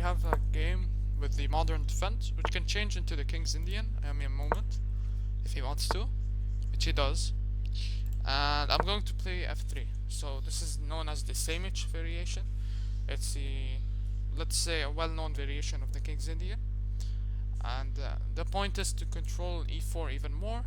have a game with the modern defense, which can change into the King's Indian in a moment, if he wants to, which he does. And I'm going to play f3. So this is known as the Samish variation. It's the, let's say, a well-known variation of the King's Indian. And the point is to control e4 even more,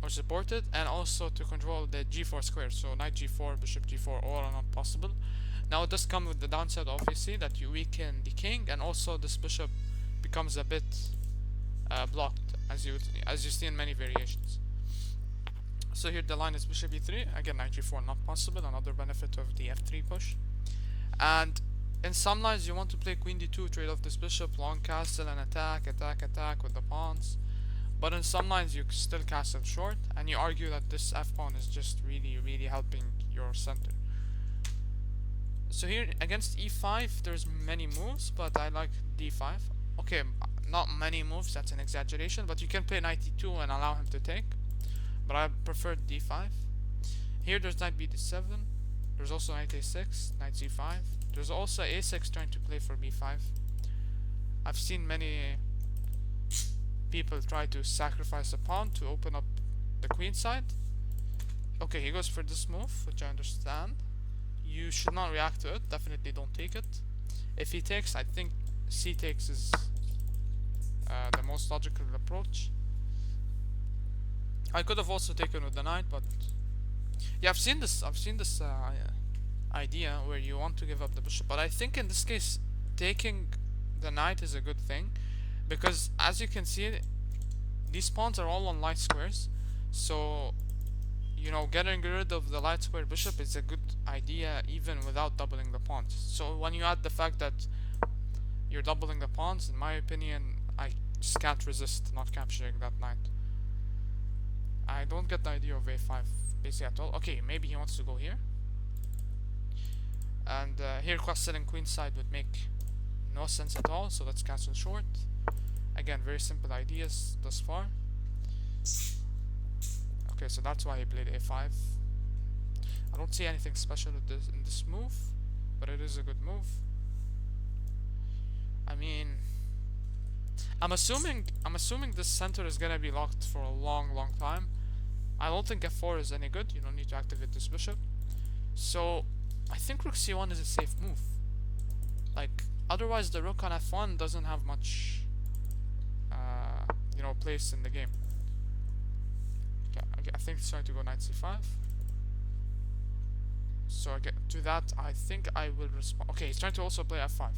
or support it, and also to control the g4 square. So knight g4, bishop g4, all are not possible. Now it does come with the downside, obviously, that you weaken the king, and also this bishop becomes a bit blocked, as you see in many variations. So here the line is bishop e3, again knight g4 not possible, another benefit of the f3 push. And in some lines you want to play queen d2, trade off this bishop, long castle, and attack with the pawns. But in some lines you still castle short, and you argue that this f-pawn is just really helping your center. So here against e5 there's many moves, but I like d5. Okay, not many moves, that's an exaggeration, but you can play knight e2 and allow him to take. But I prefer d5. Here there's knight b7. There's also knight a6, knight c5. There's also a6 trying to play for b5. I've seen many people try to sacrifice a pawn to open up the queen side. Okay, he goes for this move, which I understand. You should not react to it, definitely don't take it. If he takes, I think c takes is the most logical approach. I could have also taken with the knight, but yeah, I've seen this idea where you want to give up the bishop, but I think in this case taking the knight is a good thing, because as you can see these pawns are all on light squares, so you know, getting rid of the light square bishop is a good idea even without doubling the pawns. So when you add the fact that you're doubling the pawns, in my opinion, I just can't resist not capturing that knight. I don't get the idea of a5 basically at all. Okay, maybe he wants to go here. And here cross-selling queenside would make no sense at all, so let's castle short. Again, very simple ideas thus far. Okay, so that's why he played a5. I don't see anything special in this move, but it is a good move. I mean, I'm assuming this center is gonna be locked for a long time. I don't think f4 is any good. You don't need to activate this bishop. So I think rook c1 is a safe move. Like, otherwise the rook on f1 doesn't have much you know, place in the game. Okay, I think it's trying to go knight c5. So I get to that, I think I will respond. Okay, he's trying to also play f5.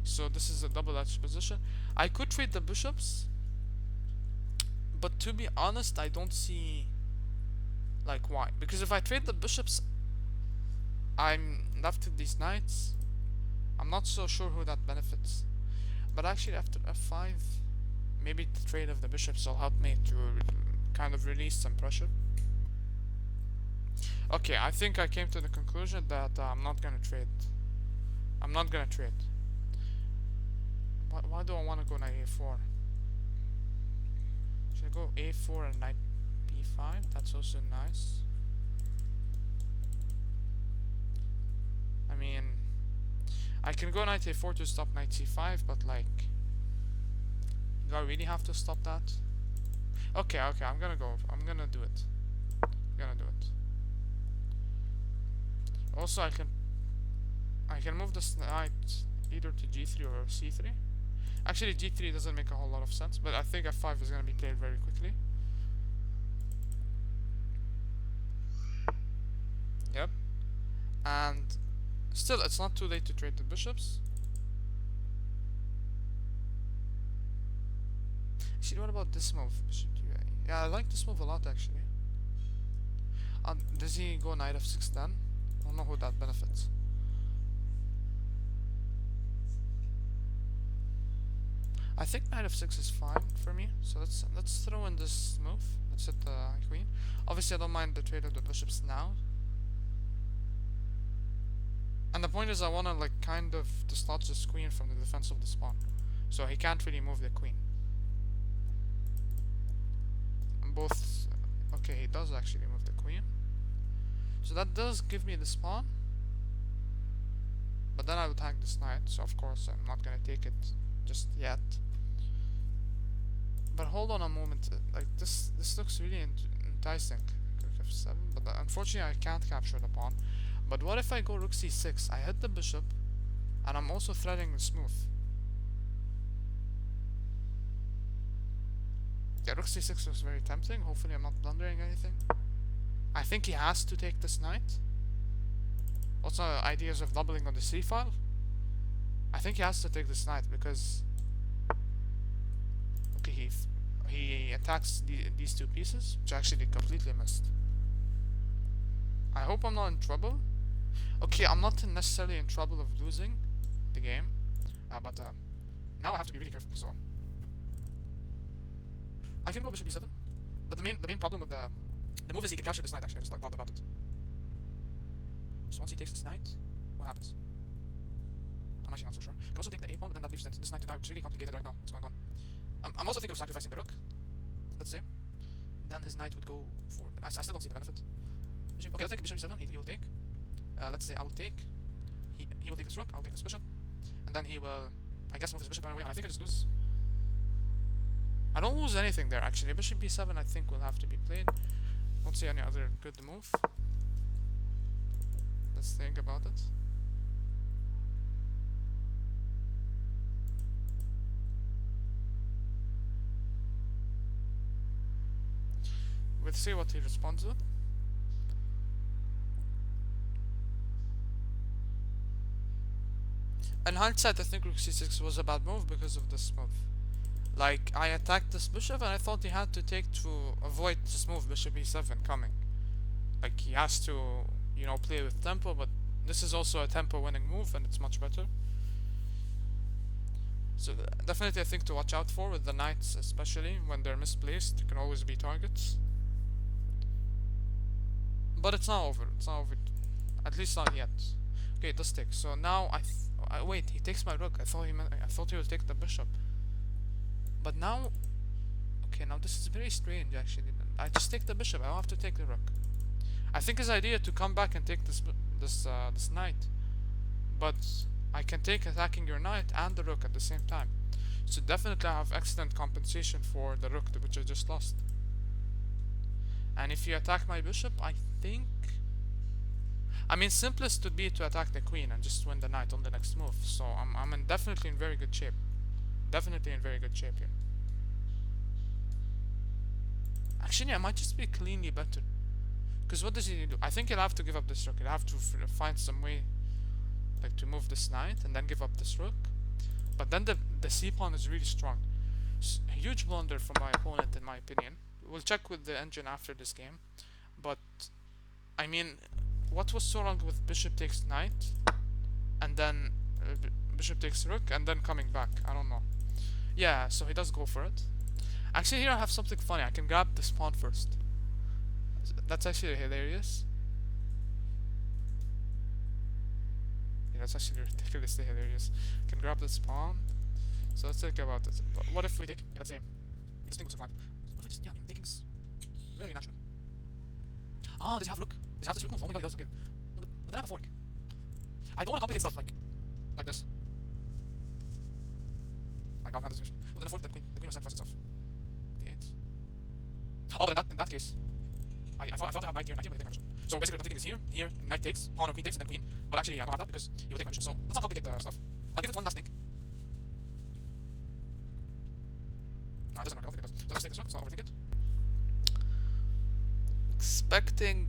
So this is a double-edged position. I could trade the bishops, but to be honest, I don't see like why. Because if I trade the bishops, I'm left with these knights. I'm not so sure who that benefits. But actually after f5, maybe the trade of the bishops will help me to kind of release some pressure. Okay, I think I came to the conclusion that I'm not gonna trade. Why do I want to go knight a4? Should I go a4 and knight b5? That's also nice. I mean, I can go knight a4 to stop knight c5, but like, do I really have to stop that? Okay, I'm gonna do it. Also, I can move this knight either to g3 or c3. Actually, g3 doesn't make a whole lot of sense, but I think f5 is gonna be played very quickly. Yep. And still, it's not too late to trade the bishops. Actually, what about this move? Yeah, I like this move a lot, actually. Does he go knight f6 then? I don't know who that benefits. I think knight f6 is fine for me, so let's throw in this move. Let's hit the queen. Obviously, I don't mind the trade of the bishops now. And the point is, I want to like kind of dislodge this queen from the defense of the pawn, so he can't really move the queen. Both. Okay, he does actually move the queen, so that does give me this pawn. But then I would hang this knight, so of course I'm not gonna take it just yet. But hold on a moment, like this looks really enticing. Rook f7, but unfortunately I can't capture the pawn. But what if I go rook c6? I hit the bishop, and I'm also threading the smooth. Yeah, rook c6 was very tempting. Hopefully I'm not blundering anything. I think he has to take this knight. Also, ideas of doubling on the c file. I think he has to take this knight because okay, he attacks these two pieces, which actually completely missed. I hope I'm not in trouble. Okay, I'm not necessarily in trouble of losing the game, but now I have to be really careful. So I can go bishop b7, but the main problem with the move is he can capture this knight. Actually, I just thought about it. So once he takes this knight, what happens? I'm actually not so sure. He can also take the a pawn, but then that leaves this knight to die, which is really complicated right now. What's going on? I'm also thinking of sacrificing the rook. Let's say. Then his knight would go forward. I still don't see the benefit. Okay, let's take bishop e7. He will take. Let's say I will take. He will take this rook. I'll take this bishop, and then he will, I guess, move his bishop away. I think I just lose. I don't lose anything there actually. Bishop b7 I think will have to be played. Don't see any other good move. Let's think about it. We'll see what he responds with. In hindsight, I think rook c6 was a bad move because of this move. Like, I attacked this bishop and I thought he had to take to avoid this move, bishop e7 coming. Like, he has to, you know, play with tempo, but this is also a tempo winning move and it's much better. So definitely a thing to watch out for with the knights, especially when they're misplaced. There can always be targets. But it's not over. It's not over. At least not yet. Okay, it does take. So now wait. He takes my rook. I thought he would take the bishop. But now, okay. Now this is very strange. Actually, I just take the bishop. I don't have to take the rook. I think his idea to come back and take this knight, but I can take attacking your knight and the rook at the same time. So definitely I have excellent compensation for the rook which I just lost. And if you attack my bishop, I think, I mean, simplest would be to attack the queen and just win the knight on the next move. So I'm definitely in very good shape. Definitely in very good shape here. Actually, I might just be cleanly better. Because what does he do? I think he'll have to give up this rook. He'll have to find some way, like, to move this knight and then give up this rook. But then the c pawn is really strong. A huge blunder from my opponent, in my opinion. We'll check with the engine after this game. But I mean, what was so wrong with bishop takes knight and then bishop takes rook and then coming back? I don't know. Yeah, so he does go for it. Actually, here I have something funny. I can grab this pawn first. That's actually hilarious. Yeah, that's actually ridiculously hilarious. I can grab this pawn. So let's think about it. What if we take, let's say, this thing will survive. What if we just, yeah, taking is very natural. Ah, does he have rook? Does he have this rook move? Oh my god, he does, okay. But then I have a fork. I don't want to complicate stuff like this. My god, this. Well, then a fork, the queen will sacrifice itself. D8. Oh, but in that case, I thought I had knight here, but I think so basically, what I'm thinking is here, knight takes, pawn or queen takes, and then queen. But actually, I don't have that because he will take my bishop. So let's not complicate the stuff. I'll give it one last think. No, it doesn't work. I don't think it does. So let's take this one. Let's not overthink it. Expecting,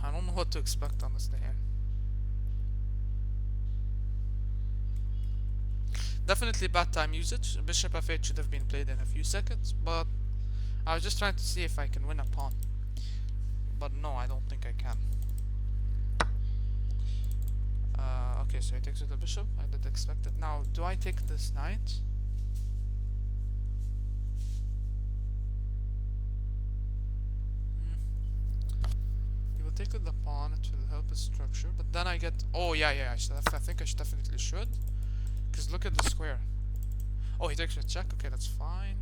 I don't know what to expect honestly here. Definitely bad time usage. Bishop f8 should have been played in a few seconds, but I was just trying to see if I can win a pawn. But no, I don't think I can. Okay, so he takes with the bishop. I did expect it. Now, do I take this knight? He will take with the pawn. It will help his structure. But then I get... Oh, yeah. I think I definitely should. Because look at the square. Oh, he takes a check. Okay, that's fine.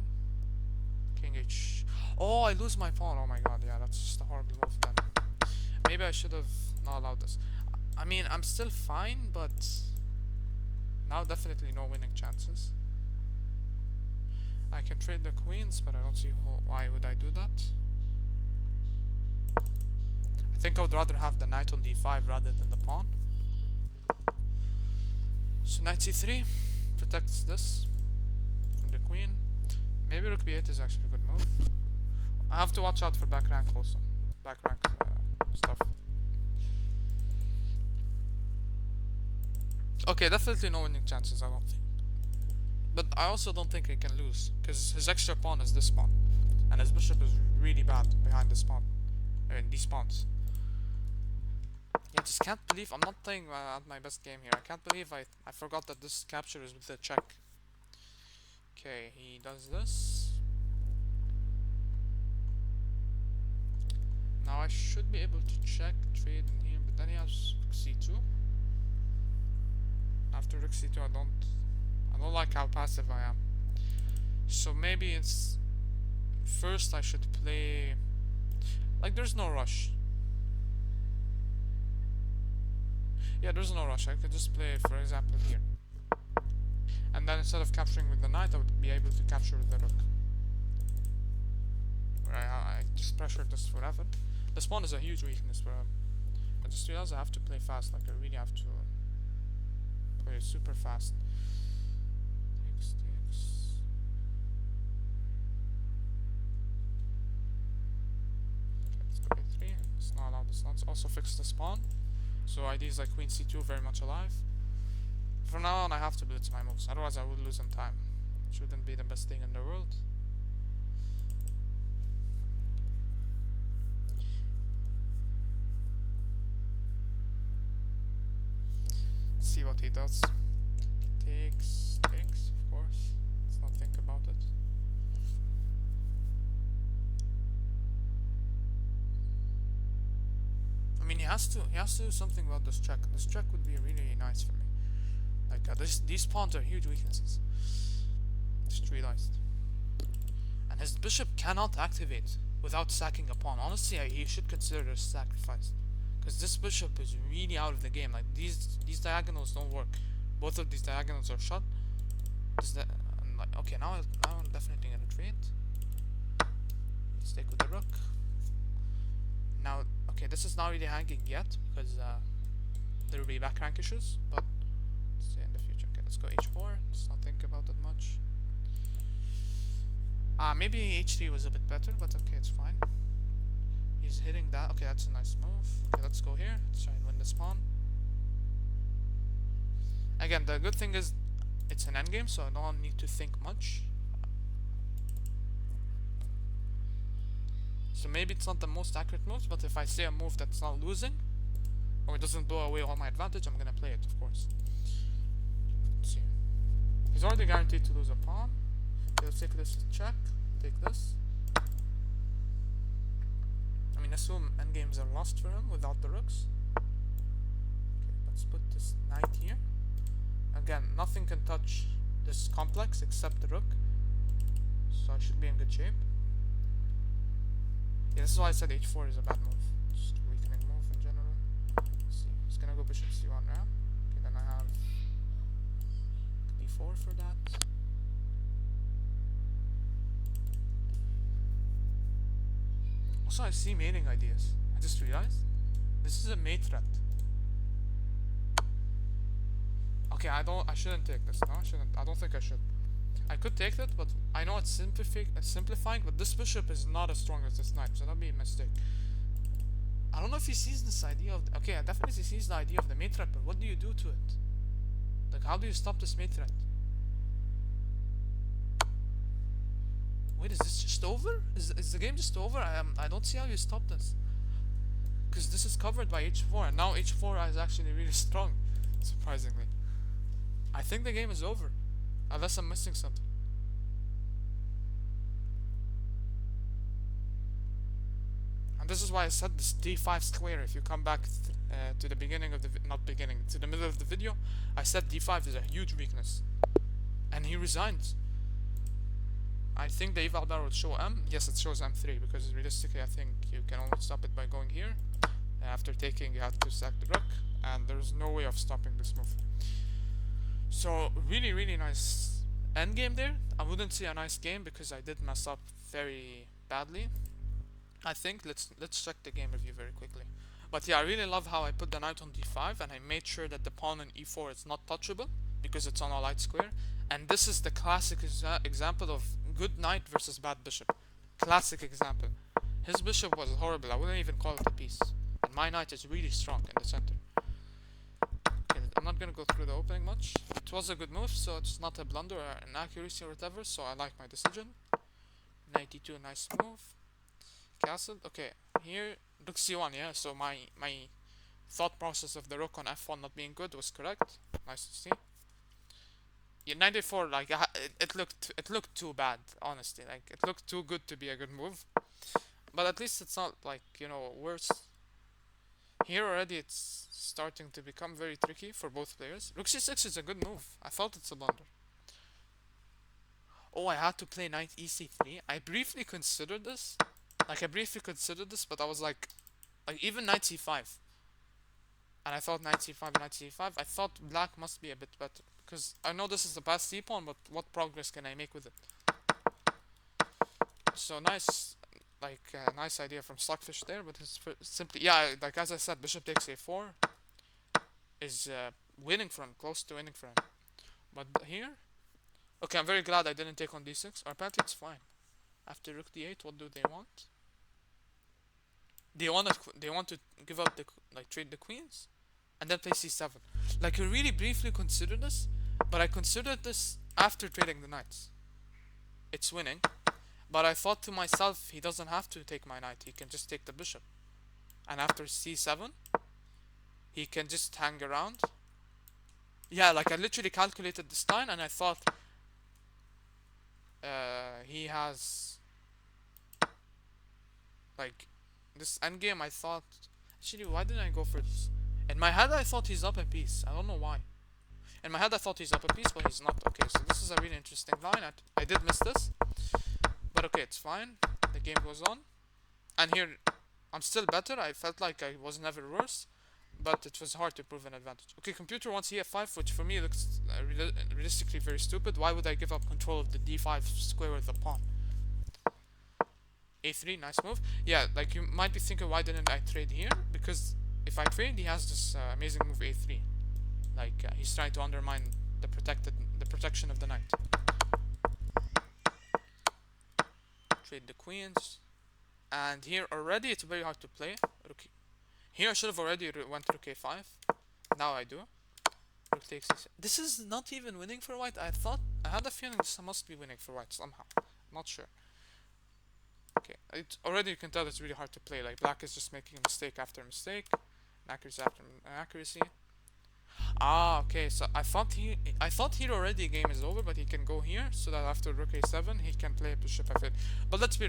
King H. Oh, I lose my pawn. Oh my god, yeah, that's just a horrible move then. Maybe I should have not allowed this. I mean, I'm still fine, but now definitely no winning chances. I can trade the queens, but I don't see why would I do that. I think I would rather have the knight on d5 rather than the pawn. So knight c3 protects this from the queen. Maybe rook b8 is actually a good move. I have to watch out for back rank also. Back rank stuff. Okay, definitely no winning chances, I don't think. But I also don't think he can lose, because his extra pawn is this pawn. And his bishop is really bad behind this pawn. I mean, these pawns. Yeah, I just can't believe I'm not playing at my best game here. I can't believe I forgot that this capture is with the check. Okay, he does this. Now I should be able to check, trade in here, but then he has rook c2. After rook c2 I don't like how passive I am. So maybe it's first I should play, like, there's no rush. Yeah, there's no rush. I could just play, for example, here. And then instead of capturing with the knight, I would be able to capture with the rook. I just pressured this forever. This pawn is a huge weakness for him. I just realized I have to play fast. Like, I really have to play super fast. Takes. Okay, let's go a3. It's not allowed this nonsense. Also fix this pawn. So ideas like queen c2 very much alive. From now on I have to blitz my moves, otherwise I would lose in time. It shouldn't be the best thing in the world. Let's see what he does. Takes, of course. Let's not think about it. I mean, he has to do something about this check. This check would be really nice for me. Like, these pawns are huge weaknesses. Just realized. And his bishop cannot activate without sacking a pawn. Honestly, he should consider this sacrifice. Because this bishop is really out of the game. Like, these diagonals don't work. Both of these diagonals are shut. Okay, now I'm definitely gonna trade. Let's take with the rook. Now, okay, this is not really hanging yet because there will be back rank issues, but let's see in the future. Okay, let's go h4. Let's not think about it much. Maybe h3 was a bit better, but okay, it's fine. He's hitting that. Okay, that's a nice move. Okay, let's go here. Let's try and win this pawn. Again, the good thing is it's an endgame, so I don't need to think much. So maybe it's not the most accurate move, but if I see a move that's not losing, or it doesn't blow away all my advantage, I'm gonna play it, of course. Let's see. He's already guaranteed to lose a pawn. Okay, let's take this as check. Take this. I mean, assume endgames are lost for him without the rooks. Okay, let's put this knight here. Again, nothing can touch this complex except the rook, so I should be in good shape. Yeah, this is why I said h4 is a bad move. Just a weakening move in general. Let's see, he's gonna go bishop c1 now. Okay, then I have d4 for that. Also, I see mating ideas. I just realized this is a mate threat. Okay, I shouldn't take this. No, I shouldn't. I don't think I should. I could take that, but I know it's simplifying, but this bishop is not as strong as this knight, so that'd be a mistake. I don't know if he sees this idea of... Okay, I definitely sees the idea of the mate threat, but what do you do to it? Like, how do you stop this mate threat? Wait, is this just over? Is the game just over? I don't see how you stop this. Because this is covered by h4, and now h4 is actually really strong, surprisingly. I think the game is over. Unless I'm missing something. And this is why I said this d5 square. If you come back to the beginning of the to the middle of the video, I said d5 is a huge weakness. And he resigns. I think the eval bar would show m. Yes, it shows m3 because realistically I think you can only stop it by going here. After taking, you have to sack the rook, and there's no way of stopping this move. So really, really nice endgame there. I wouldn't say a nice game because I did mess up very badly. I think let's check the game review very quickly. But yeah, I really love how I put the knight on d5 and I made sure that the pawn on e4 is not touchable because it's on a light square. And this is the classic example of good knight versus bad bishop. Classic example. His bishop was horrible. I wouldn't even call it a piece. And my knight is really strong in the center. Okay, I'm not gonna go through the opening much. It was a good move, so it's not a blunder or an accuracy or whatever, so I like my decision. Knight e2, nice move. Castle. Okay, here rook c1. Yeah, so my thought process of the rook on f1 not being good was correct. Nice to see. Yeah, 94. Like it looked too bad. Honestly, like it looked too good to be a good move. But at least it's not like worse. Here already it's starting to become very tricky for both players. Rook c6 is a good move. I thought it's a blunder. Oh, I had to play knight ec3. I briefly considered this. But I was like even knight c5. And I thought knight c5, knight c5. I thought black must be a bit better. Because I know this is the past c-pawn, but what progress can I make with it? So nice, nice idea from Stockfish there, but it's simply, yeah, like as I said, bishop takes a4 is winning for him, close to winning for him. But here, okay, I'm very glad I didn't take on d6, or apparently it's fine. After rook d8, what do they want? They want to give up trade the queens, and then play c7. Like I really briefly considered this, but I considered this after trading the knights. It's winning, but I thought to myself, he doesn't have to take my knight, he can just take the bishop. And after c7, he can just hang around. Yeah, like I literally calculated this time, and I thought he has like this endgame. I thought actually, why didn't I go for this? In my head, I thought he's up a piece. I don't know why. In my head, I thought he's up a piece, but he's not. Okay, so this is a really interesting line. I did miss this, but okay, it's fine. The game goes on, and here I'm still better. I felt like I was never worse, but it was hard to prove an advantage. Okay, computer wants e5, which for me looks realistically very stupid. Why would I give up control of the d5 square with the pawn? a3, nice move. Yeah, like you might be thinking, why didn't I trade here? Because if I trade, he has this amazing move a3. Like he's trying to undermine the protection of the knight. Trade the queens, and here already it's very hard to play. Okay. Here I should have already went rook a5. Now I do. Rook takes this. This is not even winning for white. I had a feeling this must be winning for white somehow. Not sure. Okay, already you can tell it's really hard to play. Like black is just making mistake after mistake, accuracy after accuracy. Ah, okay. So I thought here already game is over, but he can go here so that after rook a7 he can play bishop f8. But let's be